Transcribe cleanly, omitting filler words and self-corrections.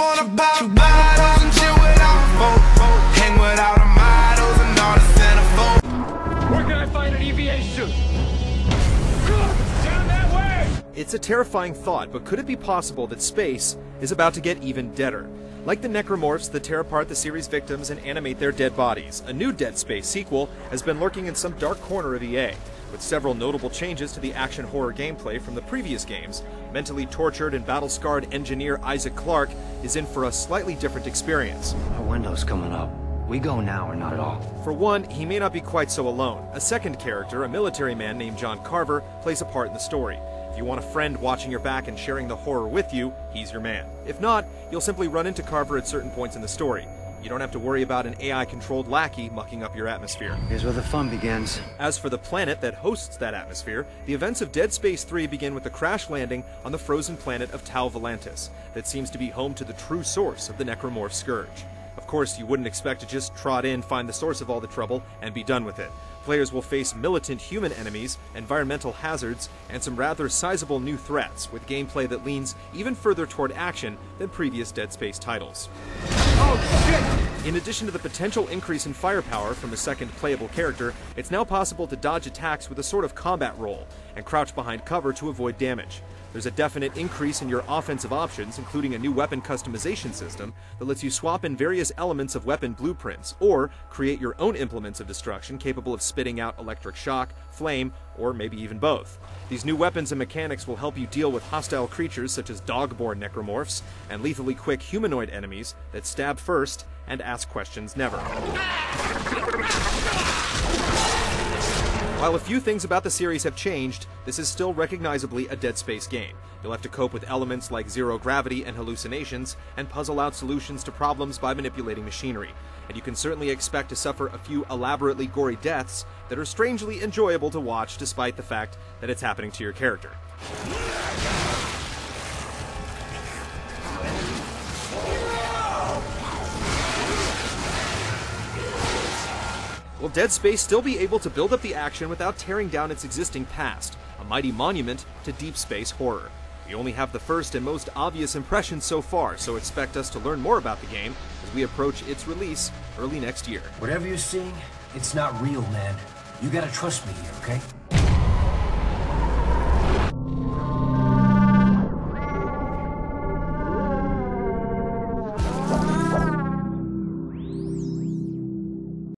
wanna pop bottles and chill without folk, hang without the models and all the centerfolds. Where can I find an EVA suit? Down that way! It's a terrifying thought, but could it be possible that space is about to get even deader? Like the necromorphs that tear apart the series' victims and animate their dead bodies, a new Dead Space sequel has been lurking in some dark corner of EA. With several notable changes to the action horror gameplay from the previous games, mentally tortured and battle-scarred engineer Isaac Clarke is in for a slightly different experience. Our window's coming up. We go now or not at all. For one, he may not be quite so alone. A second character, a military man named John Carver, plays a part in the story. If you want a friend watching your back and sharing the horror with you, he's your man. If not, you'll simply run into Carver at certain points in the story. You don't have to worry about an AI-controlled lackey mucking up your atmosphere. Here's where the fun begins. As for the planet that hosts that atmosphere, the events of Dead Space 3 begin with the crash landing on the frozen planet of Tau Volantis, that seems to be home to the true source of the necromorph scourge. Of course, you wouldn't expect to just trot in, find the source of all the trouble, and be done with it. Players will face militant human enemies, environmental hazards, and some rather sizable new threats, with gameplay that leans even further toward action than previous Dead Space titles. Oh, shit! In addition to the potential increase in firepower from a second playable character, it's now possible to dodge attacks with a sort of combat roll, and crouch behind cover to avoid damage. There's a definite increase in your offensive options, including a new weapon customization system that lets you swap in various elements of weapon blueprints, or create your own implements of destruction capable of spitting out electric shock, flame, or maybe even both. These new weapons and mechanics will help you deal with hostile creatures such as dog-born necromorphs, and lethally quick humanoid enemies that stab first and ask questions never. While a few things about the series have changed, this is still recognizably a Dead Space game. You'll have to cope with elements like zero gravity and hallucinations, and puzzle out solutions to problems by manipulating machinery. And you can certainly expect to suffer a few elaborately gory deaths that are strangely enjoyable to watch despite the fact that it's happening to your character. Will Dead Space still be able to build up the action without tearing down its existing past, a mighty monument to deep space horror? We only have the first and most obvious impressions so far, so expect us to learn more about the game as we approach its release early next year. Whatever you're seeing, it's not real, man. You gotta trust me here, okay?